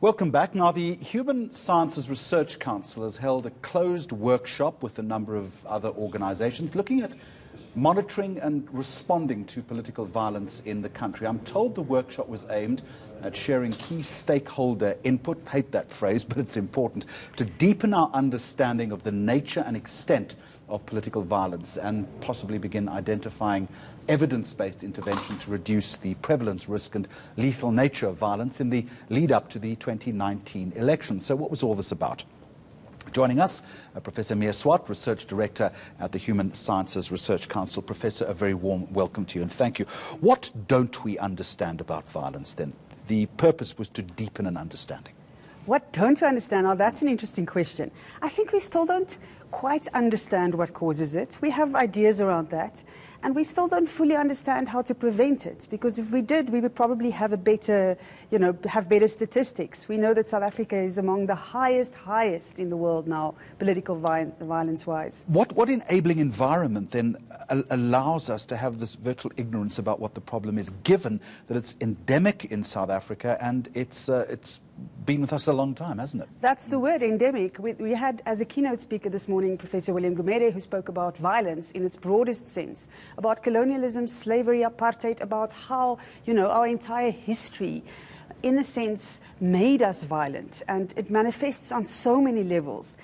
Welcome back. Now, the Human Sciences Research Council has held a closed workshop with a number of other organizations looking at monitoring and responding to political violence in the country. I'm told the workshop was aimed at sharing key stakeholder input, hate that phrase, but it's important, to deepen our understanding of the nature and extent of political violence and possibly begin identifying evidence-based intervention to reduce the prevalence, risk and lethal nature of violence in the lead-up to the 2019 elections. So what was all this about? Joining us, Professor Swart, Research Director at the Human Sciences Research Council. Professor, a very warm welcome to you and thank you. What don't we understand about violence then? The purpose was to deepen an understanding. What don't we understand? Oh, that's an interesting question. I think we still don't quite understand what causes it. We have ideas around that, and we still don't fully understand how to prevent it, because if we did, we would probably have a better, have better statistics. We know that South Africa is among the highest in the world now, political violence-wise. What enabling environment then allows us to have this virtual ignorance about what the problem is, given that it's endemic in South Africa and it's been with us a long time, hasn't it? That's the word, endemic. We had, as a keynote speaker this morning, Professor William Gumede, who spoke about violence in its broadest sense, about colonialism, slavery, apartheid, about how, our entire history, in a sense, made us violent, and it manifests on so many levels.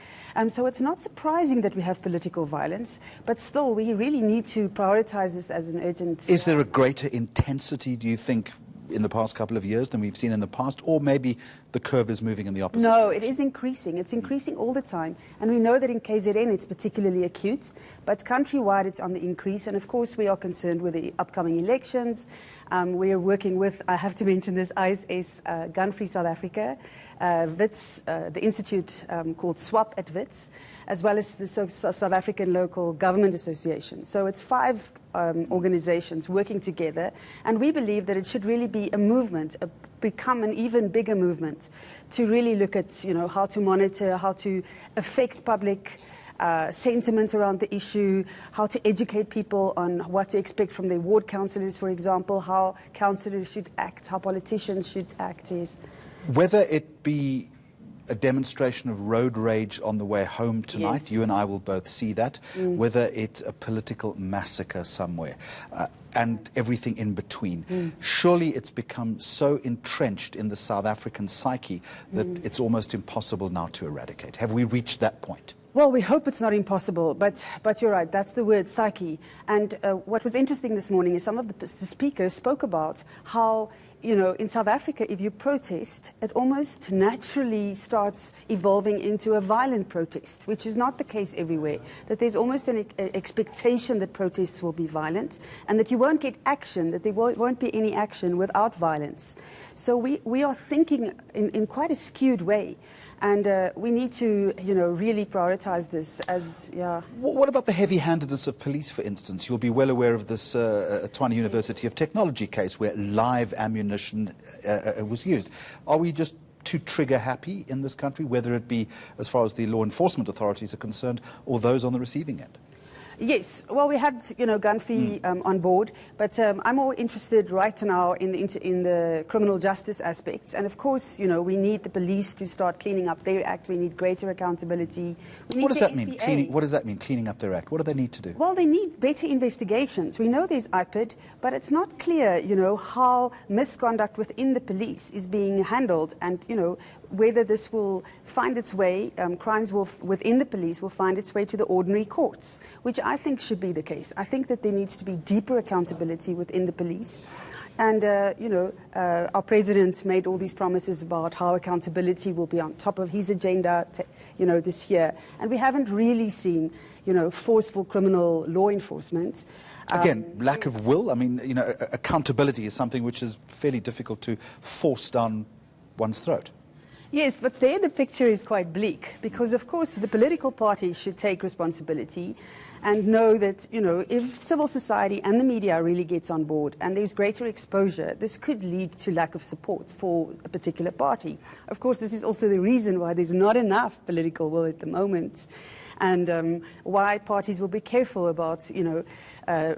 So it's not surprising that we have political violence, but still, we really need to prioritize this as an urgent... Is there a greater intensity, do you think, in the past couple of years than we've seen in the past, or maybe the curve is moving in the opposite No, direction? it is increasing. It's increasing all the time. And we know that in KZN it's particularly acute, but countrywide it's on the increase. And of course we are concerned with the upcoming elections. We are working with, I have to mention this, ISS, Gun Free South Africa, WITS, the institute called SWAP at WITS, as well as the South African Local Government Association. So it's 5 organizations working together, and we believe that it should really be a movement, become an even bigger movement, to really look at how to monitor, how to affect public sentiment around the issue, how to educate people on what to expect from their ward councillors, for example, how councillors should act, how politicians should act. Yes. Whether it be a demonstration of road rage on the way home tonight, yes. You and I will both see that, whether it's a political massacre somewhere, and everything in between. Surely it's become so entrenched in the South African psyche that it's almost impossible now to eradicate. Have we reached that point? Well, we hope it's not impossible, but you're right, that's the word, psyche. And what was interesting this morning is some of the speakers spoke about how, in South Africa, if you protest, it almost naturally starts evolving into a violent protest, which is not the case everywhere. That there's almost an expectation that protests will be violent and that you won't get action, that there won't be any action without violence. So we are thinking in quite a skewed way. And we need to, really prioritize this as, What about the heavy-handedness of police, for instance? You'll be well aware of this Tshwane University of Technology case where live ammunition was used. Are we just too trigger-happy in this country, whether it be as far as the law enforcement authorities are concerned or those on the receiving end? Yes, well, we had, Gun Free on board, but I'm more interested right now in the criminal justice aspects. And of course, we need the police to start cleaning up their act. We need greater accountability. What does that mean? What does that mean, cleaning up their act? What do they need to do? Well, they need better investigations. We know there's IPID, but it's not clear, how misconduct within the police is being handled, and, whether this will find its way, crimes within the police will find its way to the ordinary courts, which I think should be the case. I think that there needs to be deeper accountability within the police. And, our president made all these promises about how accountability will be on top of his agenda, this year. And we haven't really seen, forceful criminal law enforcement. Again, lack of will. I mean, accountability is something which is fairly difficult to force down one's throat. Yes, but there the picture is quite bleak, because of course the political parties should take responsibility and know that, if civil society and the media really gets on board and there's greater exposure, this could lead to lack of support for a particular party. Of course, this is also the reason why there's not enough political will at the moment, and why parties will be careful about,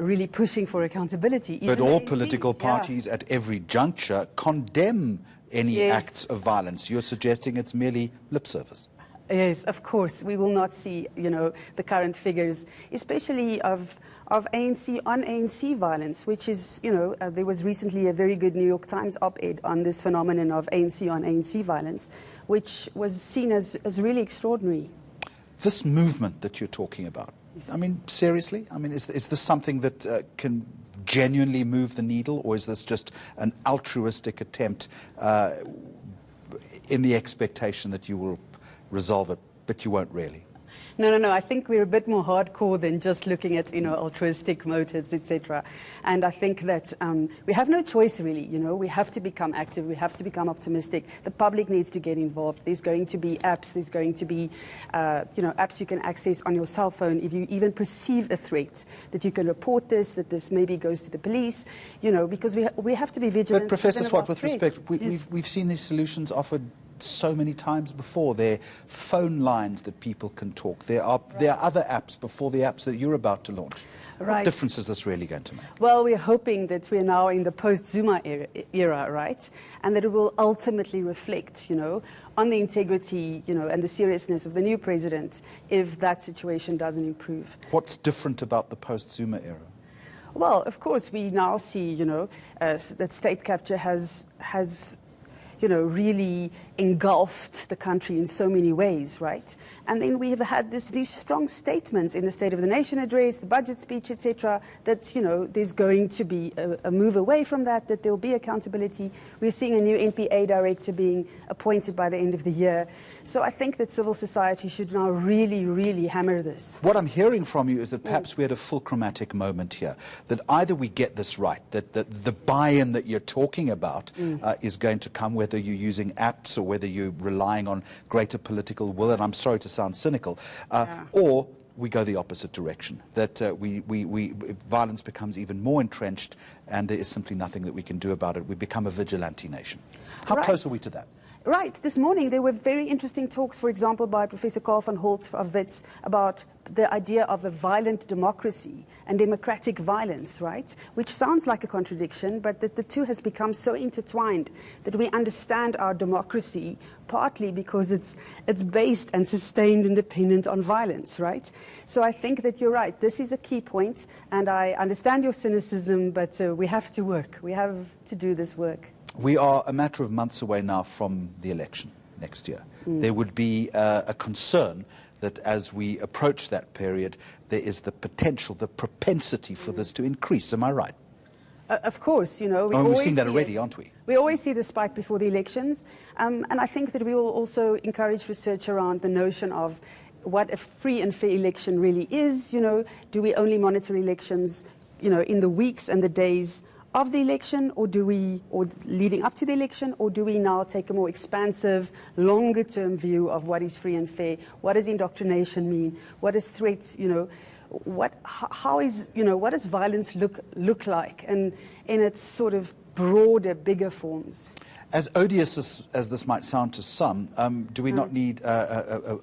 really pushing for accountability. But all political parties at every juncture condemn any Yes. acts of violence. You're suggesting it's merely lip service. Yes, of course. We will not see, the current figures, especially of ANC on ANC violence, which is, there was recently a very good New York Times op-ed on this phenomenon of ANC on ANC violence, which was seen as really extraordinary. This movement that you're talking about, Yes. I mean, seriously? I mean, is this something that can genuinely move the needle, or is this just an altruistic attempt in the expectation that you will resolve it, but you won't really? No. I think we're a bit more hardcore than just looking at, altruistic motives, etc. And I think that we have no choice, really. We have to become active. We have to become optimistic. The public needs to get involved. There's going to be apps. There's going to be, apps you can access on your cell phone. If you even perceive a threat, that you can report this, that this maybe goes to the police, because we have to be vigilant. But Professor even Swart, about with threats. respect, Yes. we've seen these solutions offered so many times before. There are phone lines that people can talk. There are other apps before the apps that you're about to launch. What Right. difference is this really going to make? Well, we're hoping that we're now in the post-Zuma era, right? And that it will ultimately reflect, on the integrity, and the seriousness of the new president if that situation doesn't improve. What's different about the post-Zuma era? Well, of course, we now see, that state capture has really engulfed the country in so many ways, right? And then we have had these strong statements in the State of the Nation address, the budget speech, etc., that, there's going to be a move away from that there'll be accountability. We're seeing a new NPA director being appointed by the end of the year. So I think that civil society should now really, really hammer this. What I'm hearing from you is that perhaps we had a fulcrumatic moment here, that either we get this right, that the buy-in that you're talking about is going to come, whether you're using apps or whether you're relying on greater political will, and I'm sorry to sound cynical, or we go the opposite direction, that violence becomes even more entrenched and there is simply nothing that we can do about it. We become a vigilante nation. How Right. close are we to that? Right. This morning there were very interesting talks, for example, by Professor Carl van Holt of WITS about the idea of a violent democracy and democratic violence, right? Which sounds like a contradiction, but that the two has become so intertwined that we understand our democracy partly because it's based and sustained and dependent on violence, right? So I think that you're right. This is a key point, and I understand your cynicism, but we have to work. We have to do this work. We are a matter of months away now from the election next year. There would be a concern that as we approach that period, there is the potential, the propensity for this to increase. Am I right? Of course, We've seen that already, aren't we? We always see the spike before the elections. And I think that we will also encourage research around the notion of what a free and fair election really is. Do we only monitor elections, in the weeks and the days of the election, or leading up to the election, or do we now take a more expansive, longer-term view of what is free and fair? What does indoctrination mean? What does threats, what does violence look like, and in its sort of broader, bigger forms? As odious as this might sound to some, do we not need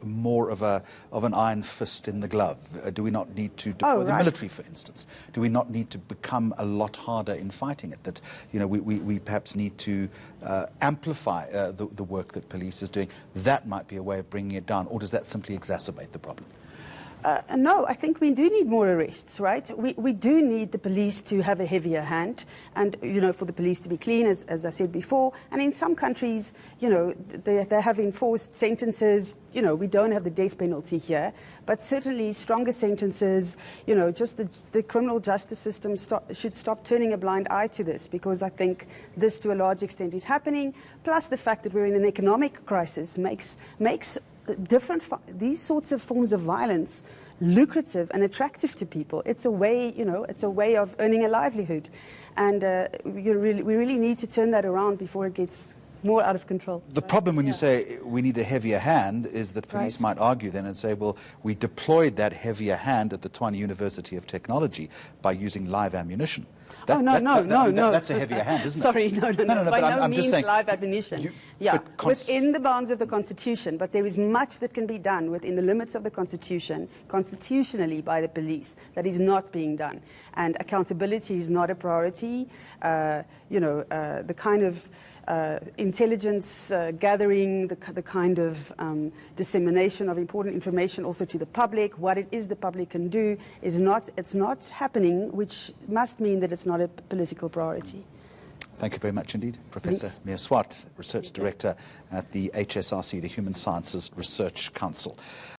more of an iron fist in the glove? Do we not need to deploy the military, for instance? Do we not need to become a lot harder in fighting it? That we perhaps need to amplify the work that police is doing. That might be a way of bringing it down, or does that simply exacerbate the problem? No, I think we do need more arrests, right? We do need the police to have a heavier hand and, for the police to be clean, as I said before. And in some countries, they have enforced sentences. We don't have the death penalty here, but certainly stronger sentences, just the criminal justice system should stop turning a blind eye to this, because I think this to a large extent is happening. Plus the fact that we're in an economic crisis makes these sorts of forms of violence lucrative and attractive to people. It's a way, it's a way of earning a livelihood, and we really need to turn that around before it gets more out of control. The problem when you say we need a heavier hand is that police might argue then and say, well, we deployed that heavier hand at the Tshwane University of Technology by using live ammunition. No. That's a heavier hand, isn't it? Sorry, no. By no means live ammunition. Within the bounds of the Constitution, but there is much that can be done within the limits of the Constitution, constitutionally by the police, that is not being done. And accountability is not a priority. The kind of intelligence gathering, the kind of dissemination of important information also to the public, what it is the public can do, it's not happening, which must mean that it's not a political priority. Thank you very much indeed. Professor Mia Swart, Research Director at the HSRC, the Human Sciences Research Council.